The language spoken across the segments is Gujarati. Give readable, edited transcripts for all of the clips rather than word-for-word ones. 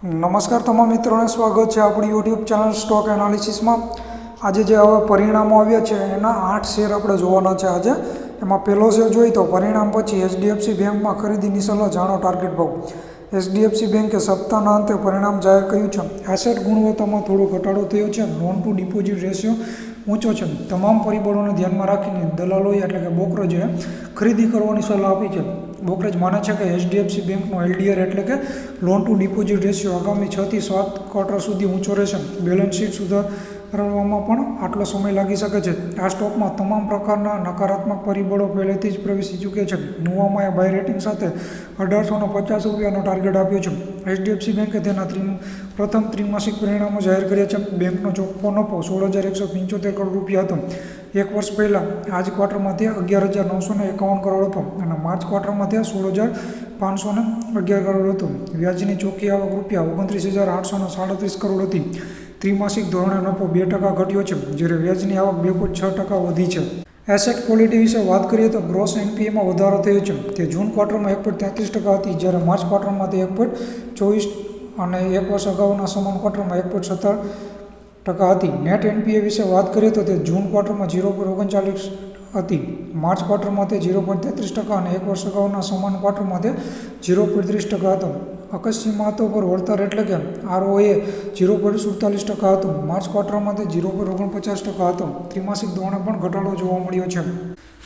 નમસ્કાર તમામ મિત્રોને સ્વાગત છે આપણી યુટ્યુબ ચેનલ સ્ટોક એનાલિસિસમાં। આજે જે હવે પરિણામો આવ્યા છે એના 8 શેર આપણે જોવાના છે આજે। એમાં પહેલો શેર જોઈએ તો પરિણામ પછી એચડીએફસી બેંકમાં ખરીદીની સલાહ, જાણો ટાર્ગેટ ભાવ। એચડીએફસી બેંકે સપ્તાહના અંતે પરિણામ જાહેર કર્યું છે। એસેટ ગુણવત્તામાં થોડો ઘટાડો થયો છે। લોન ટુ ડિપોઝિટ રેશિયો ઊંચો છે। તમામ પરિબળોને ધ્યાનમાં રાખીને દલાલોએ એટલે કે બ્રોકરેજે ખરીદી કરવાની સલાહ આપી છે। બ્રોકરેજ માને છે કે એચડીએફસી બેંકનો એલડીઆર એટલે કે લોન ટુ ડિપોઝિટ રેશિયો આગામી 6 થી 7 ક્વાર્ટર સુધી ઊંચો રહેશે। બેલેન્સ શીટ સુધારવામાં પણ આટલો સમય લાગી શકે છે। આ સ્ટોકમાં તમામ પ્રકારના નકારાત્મક પરિબળો પહેલેથી જ પ્રવેશી ચૂક્યા છે। નોવામાએ બાય રેટિંગ સાથે $1850નો ટાર્ગેટ આપ્યો છે। એચડીએફસી બેંકે તેના પ્રથમ ત્રિમાસિક પરિણામો જાહેર કર્યા છે। બેંકનો ચોખ્ખો નફો $16,175 કરોડ હતો। એક વર્ષ પહેલાં આ જ ક્વાર્ટરમાં તે $11,951 કરોડ હતો અને માર્ચ ક્વાર્ટરમાં તે $16,511 કરોડ હતો। વ્યાજની ચોખ્ખી આવક $29,837 કરોડ હતી। ત્રિમાસિક ધોરણે નફો 2% ઘટ્યો છે, જ્યારે વ્યાજની આવક 2.6% વધી છે। એસેટ ક્વોલિટી વિશે વાત કરીએ તો ગ્રોસ એનપીએમાં વધારો થયો છે। તે જૂન ક્વાર્ટરમાં 1.33% હતી, જ્યારે માર્ચ ક્વાર્ટરમાં તે 1.24% અને એક વર્ષ અગાઉના સમાન ક્વાર્ટરમાં 1.17% હતી। નેટ એનપીએ વિશે વાત કરીએ તો તે જૂન ક્વાર્ટરમાં 0.39% હતી, માર્ચ ક્વાર્ટરમાં તે 0.33% અને એક વર્ષ અગાઉના સમાન ક્વાર્ટરમાં તે 0.30% હતો। અકસ્માતો પર વળતર એટલે કે આરઓએ 0.47% હતું, માર્ચ ક્વાર્ટરમાં તે 0.49% હતો। ત્રિમાસિક ધોરણે પણ ઘટાડો જોવા મળ્યો છે।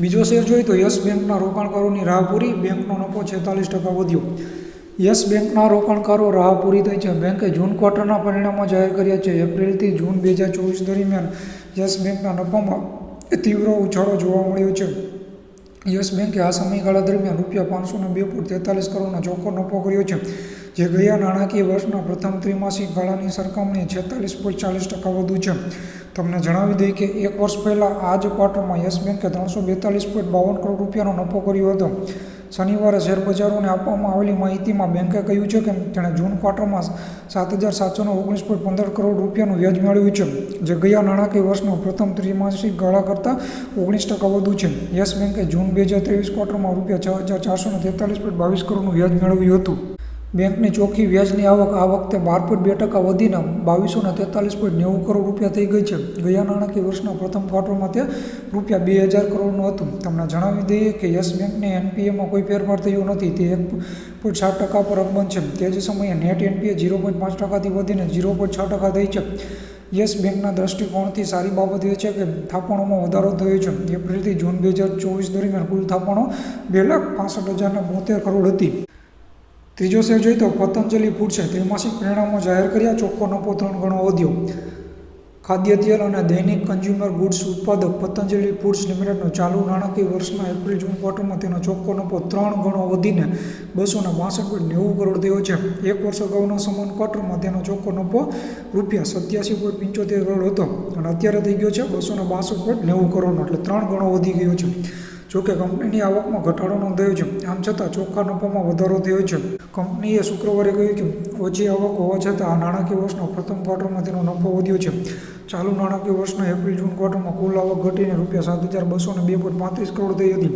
બીજો શેર જોઈએ તો યસ બેંકના રોકાણકારોની રાહ પૂરી, બેંકનો નફો 46% વધ્યો। યસ બેંકના રોકાણકારો રાહ પૂરી થઈ છે। બેંકે જૂન ક્વાર્ટરના પરિણામો જાહેર કર્યા છે। એપ્રિલથી જૂન 2024 દરમિયાન યસ બેંકના નફામાં તીવ્ર ઉછાળો જોવા મળ્યો છે। યસ બેંકે આ સમયગાળા દરમિયાન $502.43 કરોડનો ચોખ્ખો નફો કર્યો છે, જે ગયા નાણાકીય વર્ષના પ્રથમ ત્રિમાસિક ગાળાની સરખામણીએ 46.40% વધુ છે। તમને જણાવી દઈએ કે એક વર્ષ પહેલાં આ જ ક્વાર્ટરમાં યસ બેંકે $342.52 કરોડ નફો કર્યો હતો। શનિવારે શેરબજારોને આપવામાં આવેલી માહિતીમાં બેંકે કહ્યું છે કે તેણે જૂન ક્વાર્ટરમાં $7,719.15 કરોડ વ્યાજ મેળવ્યું છે, જે ગયા નાણાકીય વર્ષના પ્રથમ ત્રિમાસિક ગાળા કરતાં 19% વધુ છે। યસ બેંકે જૂન 2023 ક્વાર્ટરમાં $6,443.22 કરોડનું વ્યાજ મેળવ્યું હતું। બેંકની ચોખ્ખી વ્યાજની આવક આ વખતે 12.2% વધીને $2,243.90 કરોડ થઈ ગઈ છે। ગયા નાણાકીય વર્ષના પ્રથમ ક્વાર્ટરમાં તે $2,000 કરોડનું હતું। તમને જણાવી દઈએ કે યસ બેંકની એનપીએમાં કોઈ ફેરફાર થયો નથી, તે 1.7% પર અકબંધ છે। તે જ સમયે નેટ એનપીએ 0.5%થી વધીને 0.6% થઈ છે। યસ બેંકના દૃષ્ટિકોણથી સારી બાબત એ છે કે થાપણોમાં વધારો થયો છે। એપ્રિલથી જૂન 2024 દરમિયાન કુલ થાપણો 2,65,072 કરોડ હતી। ત્રીજો શેર જોઈએ તો પતંજલિ ફૂડ્સે ત્રિમાસિક પરિણામો જાહેર કર્યા। ચોખ્ખો નફો 3 ગણો વધ્યો। ખાદ્ય તેલ અને દૈનિક કન્ઝ્યુમર ગુડ્સ ઉત્પાદક પતંજલિ ફૂડ્સ લિમિટેડનો ચાલુ નાણાકીય વર્ષના એપ્રિલ-જૂન ક્વાર્ટરમાં તેનો ચોખ્ખો નફો 3 ગણો વધીને $262.90 કરોડ થયો છે। એક વર્ષ અગાઉના સમાન ક્વાર્ટરમાં તેનો ચોખ્ખો નફો $87.75 કરોડ હતો અને અત્યારે થઈ ગયો છે $262.90 કરોડનો, એટલે 3 ગણો વધી ગયો છે। જોકે કંપનીની આવકમાં ઘટાડો નોંધાયો છે, આમ છતાં ચોખ્ખા નફામાં વધારો થયો છે। કંપનીએ શુક્રવારે કહ્યું કે ઓછી આવક હોવા છતાં આ નાણાકીય વર્ષના પ્રથમ ક્વાર્ટરમાં તેનો નફો વધ્યો છે। ચાલુ નાણાકીય વર્ષના એપ્રિલ-જૂન ક્વાર્ટરમાં કુલ આવક ઘટીને $7,202.35 કરોડ થઈ હતી।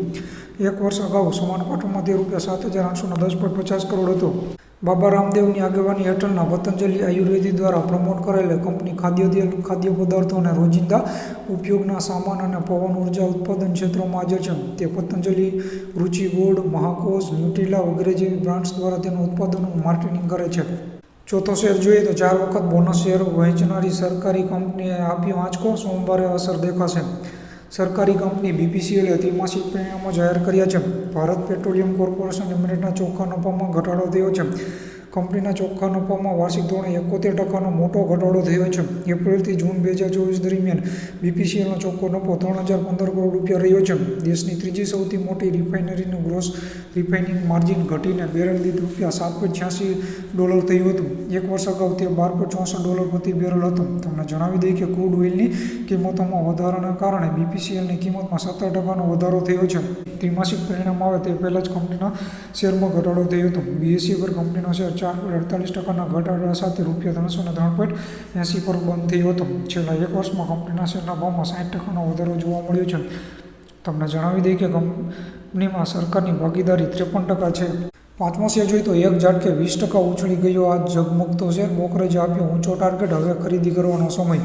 એક વર્ષ અગાઉ સમાન ક્વાર્ટરમાં તે $7,810.50 કરોડ હતો। બાબા રામદેવની આગેવાની હેઠળના પતંજલિ આયુર્વેદ દ્વારા પ્રમોટ કરાયેલ કંપની ખાદ્ય તેલ, ખાદ્ય પદાર્થો અને રોજિંદા ઉપયોગના સામાન અને પવન ઉર્જા ઉત્પાદન ક્ષેત્રોમાં હાજર છે। તે પતંજલિ, રુચિ ગોલ્ડ, મહાકોશ, ન્યુટ્રીલા વગેરે જેવી બ્રાન્ડ્સ દ્વારા તેના ઉત્પાદનોનું માર્કેટિંગ કરે છે। ચોથો શેર જોઈએ તો 4 વખત બોનસ શેર વહેંચનારી સરકારી કંપનીએ આપ્યો આંચકો, સોમવારે અસર દેખાશે। સરકારી કંપની બીપીસીએલે ત્રિમાસિક પરિણામો જાહેર કર્યા છે। ભારત પેટ્રોલિયમ કોર્પોરેશન લિમિટેડના ચોખ્ખા નફામાં ઘટાડો થયો છે। કંપનીના ચોખ્ખા નફામાં વાર્ષિક ધોરણે 71%નો મોટો ઘટાડો થયો છે। એપ્રિલથી જૂન 2024 દરમિયાન બીપીસીએલનો ચોખ્ખો નફો $3,015 કરોડ રહ્યો છે। દેશની ત્રીજી સૌથી મોટી રિફાઇનરીનું ગ્રોસ રિફાઇનિંગ માર્જિન ઘટીને બેરલ દીઠ $7.86 થયું હતું। એક વર્ષ અગાઉ તે $12.64 પ્રતિ બેરલ હતું। તમને જણાવી દઈએ કે ક્રૂડ ઓઇલની કિંમતોમાં વધારાના કારણે બીપીસીએલની કિંમતમાં 17%નો વધારો થયો છે। ત્રિમાસિક પરિણામ આવે તે પહેલાં જ કંપનીના શેરમાં ઘટાડો થયો હતો। બીએસઈ પર કંપનીનો શેર 4.48%ના ઘટાડા સાથે $303.80 પર બંધ થયો હતો। છેલ્લા એક વર્ષમાં કંપનીના શેરના ભાવમાં 60%નો વધારો જોવા મળ્યો છે। તમને જણાવી દઈએ કે કંપનીમાં સરકારની ભાગીદારી 53% છે। પાંચમો શેર જોઈએ તો એક ઝાટકે 20% ઉછળી ગયો આ ઝગમગતો શેર. બ્રોકરેજે આપ્યો ઊંચો ટાર્ગેટ, હવે ખરીદી કરવાનો સમય.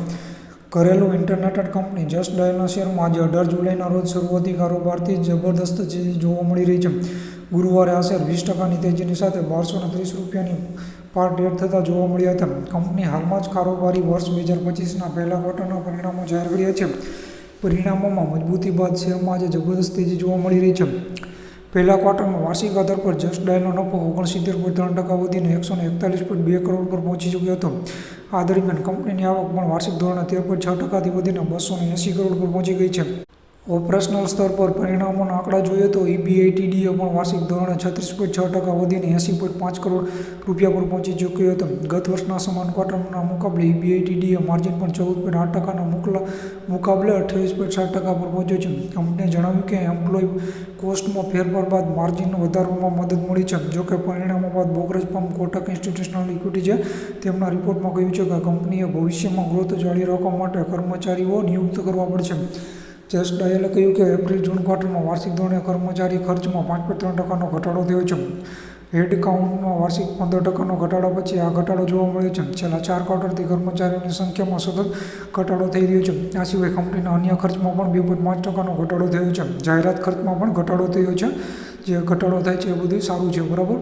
ઘરેલું ઇન્ટરનેટેડ કંપની જસ્ટ ડાયલના શેરમાં આજે 18 જુલાઈના રોજ શરૂઆતી કારોબારથી જબરદસ્ત તેજી જોવા મળી રહી છે. ગુરુવારે આ શેર 20%ની તેજીની સાથે 1230 રૂપિયાની પાર ડેટ થતાં જોવા મળ્યા હતા. કંપની હાલમાં જ કારોબારી વર્ષ 2025ના પહેલા ક્વાર્ટરના પરિણામો જાહેર કર્યા છે. પરિણામોમાં મજબૂતી બાદ શેરમાં આજે જબરદસ્ત તેજી જોવા મળી રહી છે. પહેલા ક્વાર્ટરમાં વાર્ષિક આધાર પર જસ્ટ ડાયલનો નફો 69.3% વધીને 141.2 કરોડ પર પહોંચી ચૂક્યો હતો. આ દરમિયાન કંપનીની આવક પણ વાર્ષિક ધોરણે 13.6%થી વધીને 280 કરોડ પર પહોંચી ગઈ છે. ઓપરેશનલ સ્તર પર પરિણામોના આંકડા જોઈએ તો EBITDA પણ વાર્ષિક ધોરણે 36.6% વધીને 80.5 કરોડ રૂપિયા પર પહોંચી ચૂક્યો હતો. ગત વર્ષના સમાન ક્વાર્ટરના મુકાબલે EBITDA માર્જિન પણ 14.8%ના મુકાબલે 28.7% પર પહોંચ્યો છે. કંપનીએ જણાવ્યું કે એમ્પ્લોય કોસ્ટમાં ફેરફાર બાદ માર્જિન વધારવામાં મદદ મળી છે. જોકે પરિણામો બાદ brokerage firm Kotak institutional equity છે તેમના રિપોર્ટમાં કહ્યું છે કે કંપનીએ ભવિષ્યમાં ગ્રોથ જાળવી રાખવા માટે કર્મચારીઓ નિયુક્ત કરવા પડશે. જસ્ટ ડાયલે કહ્યું કે એપ્રિલ-જૂન ક્વાર્ટરમાં વાર્ષિક ધોરણે કર્મચારી ખર્ચમાં 5.3%નો ઘટાડો થયો છે. હેડ કાઉન્ટમાં વાર્ષિક 15%નો ઘટાડા પછી આ ઘટાડો જોવા મળ્યો છે. છેલ્લા 4 ક્વાર્ટરથી કર્મચારીઓની સંખ્યામાં સતત ઘટાડો થઈ રહ્યો છે. આ સિવાય કંપનીના અન્ય ખર્ચમાં પણ 2.5%નો ઘટાડો થયો છે. જાહેરાત ખર્ચમાં પણ ઘટાડો થયો છે. જે ઘટાડો થાય છે એ બધું સારું છે, બરાબર.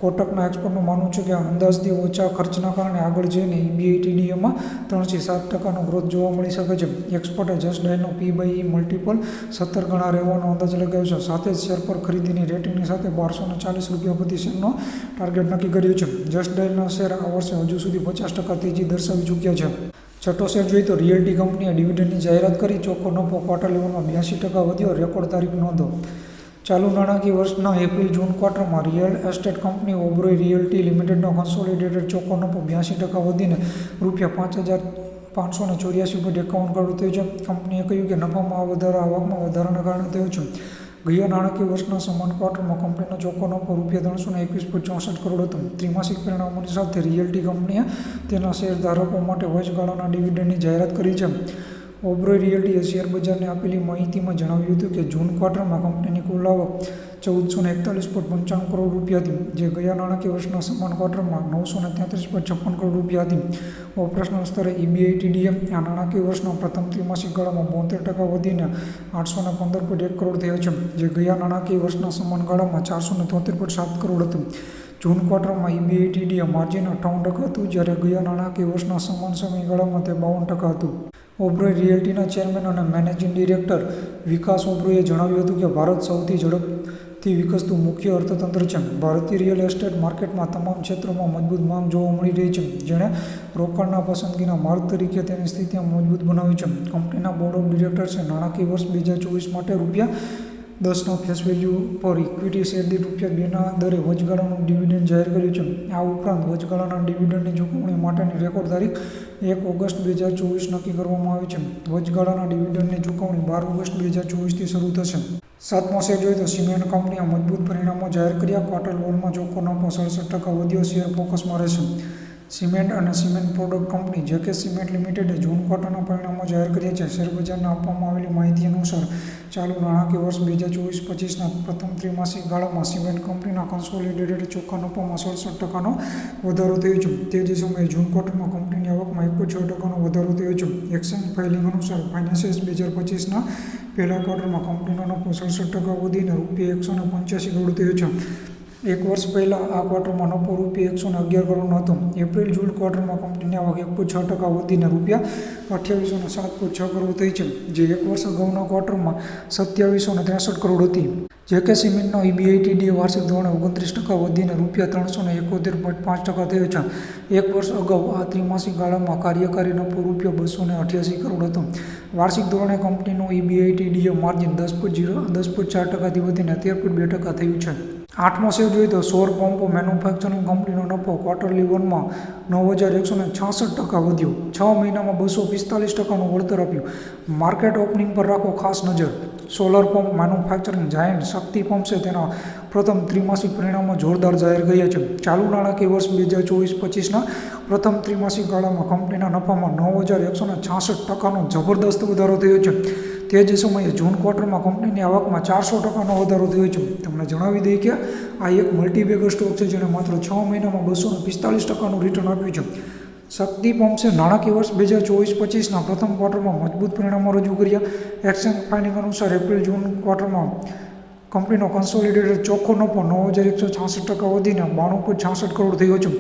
કોટકના એક્સપર્ટનું માનવું છે કે અંદાજથી ઓછા ખર્ચના કારણે આગળ જઈને EBITDAમાં 3-7%નો ગ્રોથ જોવા મળી શકે છે. એક્સપર્ટે જસ્ટ ડાયલનો P/E મલ્ટિપલ 17 ગણા રહેવાનો અંદાજ લગાવ્યો છે. સાથે જ શેર પર ખરીદીની રેટિંગની સાથે 1240 રૂપિયા પ્રતિ શેરનો ટાર્ગેટ નક્કી કર્યો છે. જસ્ટ ડાયલના શેર આ વર્ષે હજુ સુધી 50% તેજી દર્શાવી ચૂક્યા છે. છઠ્ઠો શેર જોઈએ તો રિયલ્ટી કંપનીએ ડિવિડન્ડની જાહેરાત કરી. ચોખ્ખો નફો ક્વાર્ટર લેવલમાં 82% વધ્યો. રેકોર્ડ તારીખ નોંધો. ચાલુ નાણાકીય વર્ષના એપ્રિલ-જૂન ક્વાર્ટરમાં real estate company Oberoi realty લિમિટેડનો કન્સોલિડેટેડ ચોખ્ખો નફો 82% વધીને ₹5,584.51 કરોડ થયો છે. કંપનીએ કહ્યું કે નફામાં આ વધારો આવકમાં વધારાના કારણે થયો છે. ગયા નાણાકીય વર્ષના સમાન ક્વાર્ટરમાં કંપનીનો ચોખ્ખો નફો ₹321.64 કરોડ હતો. ત્રિમાસિક પરિણામોની સાથે રિયલ્ટી કંપનીએ તેના શેરધારકો માટે વચગાળાના ડિવિડન્ડની જાહેરાત કરી છે. ઓબરોય રિયલ્ટીએ શેર બજારને આપેલી માહિતીમાં જણાવ્યું હતું કે જૂન ક્વાર્ટરમાં કંપનીની કુલ આવક 1441.95 કરોડ રૂપિયા હતી, જે ગયા નાણાકીય વર્ષના સમાન ક્વાર્ટરમાં 933.56 કરોડ રૂપિયા હતી. ઓપરેશનલ સ્તરે EBITDA આ નાણાકીય વર્ષના પ્રથમ ત્રિમાસિક ગાળામાં 72% વધીને 815.1 કરોડ થયો છે, જે ગયા નાણાકીય વર્ષના સમાન ગાળામાં 473.7 કરોડ હતું. જૂન ક્વાર્ટરમાં EBITDA માર્જિન 58% હતું, જ્યારે ગયા નાણાકીય વર્ષના સમાન સમયગાળામાં તે 52% હતું. ઓબરોય રિયલ્ટીના ચેરમેન અને મેનેજિંગ ડિરેક્ટર વિકાસ ઓબરોયે જણાવ્યું હતું કે ભારત સૌથી ઝડપથી વિકસતું મુખ્ય અર્થતંત્ર છે. ભારતીય રિયલ એસ્ટેટ માર્કેટમાં તમામ ક્ષેત્રોમાં મજબૂત માંગ જોવા મળી રહી છે, જેણે રોકાણના પસંદગીના માર્ગ તરીકે તેની સ્થિતિ મજબૂત બનાવી છે. કંપનીના બોર્ડ ઓફ ડિરેક્ટર્સે નાણાકીય વર્ષ 2024 માટે ₹10 ફેસ વેલ્યુ પર ઇક્વિટી શેર દીઠ ₹2ના દરે વચગાળાનું ડિવિડન્ડ જાહેર કર્યું છે. આ ઉપરાંત વચગાળાના ડિવિડન્ડની ચૂકવણી માટેની રેકોર્ડ તારીખ 1 ઓગસ્ટ 2024 નક્કી કરવામાં આવી છે. વચગાળાના ડિવિડન્ડની ચૂકવણી 12 ઓગસ્ટ 2024થી શરૂ થશે. સાતમો શેર જોઈએ તો સિમેન્ટ કંપનીએ મજબૂત પરિણામો જાહેર કર્યા. ક્વાર્ટર લોનમાં ચોખ્ખો નફો 67% વધ્યો. શેર ફોકસમાં રહેશે. સિમેન્ટ અને સિમેન્ટ પ્રોડક્ટ કંપની જેકે સિમેન્ટ લિમિટેડે જૂન ક્વાર્ટરના પરિણામો જાહેર કર્યા છે. શેરબજારને આપવામાં આવેલી માહિતી અનુસાર ચાલુ નાણાકીય વર્ષ 2024-25ના પ્રથમ ત્રિમાસિક ગાળામાં સિમેન્ટ કંપનીના કન્સોલિડેટેડ ચોખ્ખા નફામાં 67%નો વધારો થયો છે. તે જ સમયે જૂન ક્વાર્ટરમાં કંપનીની આવકમાં 1.6%નો વધારો થયો છે. એક્સચેન્જ ફાઇલિંગ અનુસાર ફાઇનાન્સિયલ 2025ના પહેલા ક્વાર્ટરમાં કંપનીનો નફો 67% વધીને ₹185 કરોડ થયો છે. એક વર્ષ પહેલાં આ ક્વાર્ટરમાં નફો ₹111 કરોડનો હતો. એપ્રિલ-જૂન ક્વાર્ટરમાં કંપનીની આવક 1.6% વધીને ₹2807.6 કરોડ થઈ છે, જે એક વર્ષ અગાઉના ક્વાર્ટરમાં ₹2763 કરોડ હતી. જેકે સિમેન્ટનો EBITDA વાર્ષિક ધોરણે 29% વધીને ₹371.5 થયો છે. એક વર્ષ અગાઉ આ ત્રિમાસિક ગાળામાં કાર્યકારી નફો ₹288 કરોડ હતો. વાર્ષિક ધોરણે કંપનીનું EBITDA માર્જિન 10.4%થી વધીને 13.2% થયું છે. આઠમો શેર જોઈએ તો સૌર પંપ મેન્યુફેક્ચરિંગ કંપનીનો નફો ક્વાર્ટરલી વનમાં 9,166% વધ્યો. 6 મહિનામાં 245%નું વળતર આપ્યું. માર્કેટ ઓપનિંગ પર રાખો ખાસ નજર. સોલર પંપ મેન્યુફેક્ચરિંગ જાયન્ટ શક્તિ પંપ્સે તેના પ્રથમ ત્રિમાસિક પરિણામો જોરદાર જાહેર કર્યા છે. ચાલુ નાણાકીય વર્ષ 2024-25ના પ્રથમ ત્રિમાસિક ગાળામાં કંપનીના નફામાં 9,166%નો જબરદસ્ત વધારો થયો છે. તે જ સમયે જૂન ક્વાર્ટરમાં કંપનીની આવકમાં 400%નો વધારો થયો છે. તમને જણાવી દઈએ કે આ એક મલ્ટીબેગર સ્ટોક છે જેણે માત્ર 6 મહિનામાં 245% રિટર્ન આપ્યું છે. શક્તિ પમ્પ્સે નાણાકીય વર્ષ 2024-25ના પ્રથમ ક્વાર્ટરમાં મજબૂત પરિણામો રજૂ કર્યા. એક્સચેન્જ ફાઇન્ડિંગ અનુસાર એપ્રિલ-જૂન ક્વાર્ટરમાં કંપનીનો કન્સોલિડેટેડ ચોખ્ખો નફો 9,166% વધીને 92.66 કરોડ થયો છે.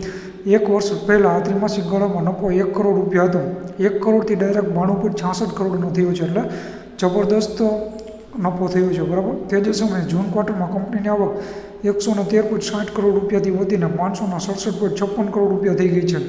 એક વર્ષ પહેલાં ત્રિમાસિક ગાળામાં નફો 1 કરોડ રૂપિયા હતો. 1 કરોડથી ડાયરેક્ટ 92.66 કરોડનો થયો છે, એટલે જબરદસ્ત નફો થયો છે. બરાબર. તે જ સમયે જૂન ક્વાર્ટરમાં કંપનીની આવક 113.60 કરોડ રૂપિયાથી વધીને 567.56 કરોડ રૂપિયા થઈ ગઈ છે.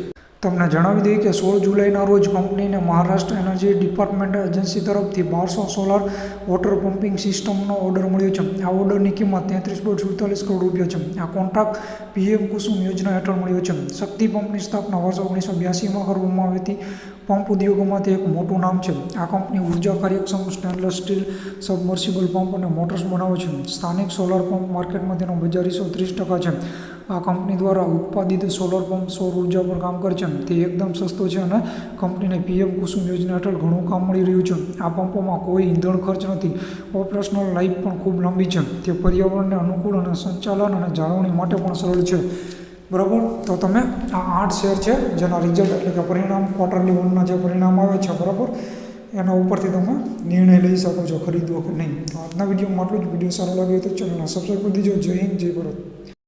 તમને જણાવી દઈએ કે 16 જુલાઈના રોજ કંપનીને મહારાષ્ટ્ર એનર્જી ડિપાર્ટમેન્ટ એજન્સી તરફથી 1200 સોલાર વોટર પમ્પિંગ સિસ્ટમનો ઓર્ડર મળ્યો છે. આ ઓર્ડરની કિંમત 33.47 કરોડ રૂપિયા છે. આ કોન્ટ્રાક્ટ પીએમ કુસુમ યોજના હેઠળ મળ્યો છે. શક્તિ પંપની સ્થાપના વર્ષ 1982માં કરવામાં આવી હતી. પંપ ઉદ્યોગોમાંથી એક મોટું નામ છે. આ કંપની ઉર્જા કાર્યક્ષમ સ્ટેનલેસ સ્ટીલ સબમર્સિબલ પંપ અને મોટર્સ બનાવે છે. સ્થાનિક સોલાર પંપ માર્કેટમાં તેનો બજાર હિસ્સો 30% છે. આ કંપની દ્વારા ઉત્પાદિત સોલાર પંપ સૌર ઉર્જા પર કામ કરે છે. તે એકદમ સસ્તો છે અને કંપનીને પીએમ કુસુમ યોજના હેઠળ ઘણું કામ મળી રહ્યું છે. આ પંપોમાં કોઈ ઈંધણ ખર્ચ નથી. ઓપરેશનલ લાઈફ પણ ખૂબ લાંબી છે. તે પર્યાવરણને અનુકૂળ અને સંચાલન અને જાળવણી માટે પણ સરળ છે. બરાબર. તો તમે આ 8 શેર છે જેના રિઝલ્ટ એટલે કે પરિણામ ક્વાર્ટરલી વનના જે પરિણામ આવે છે, બરાબર, એના ઉપરથી તમે નિર્ણય લઈ શકો છો ખરીદવો કે નહીં. તો આજના વિડીયોમાં આટલું જ. વિડીયો સારો લાગ્યો તો ચેનલને સબસ્ક્રાઈબ કરી દેજો. જય હિન્દ, જય ભારત.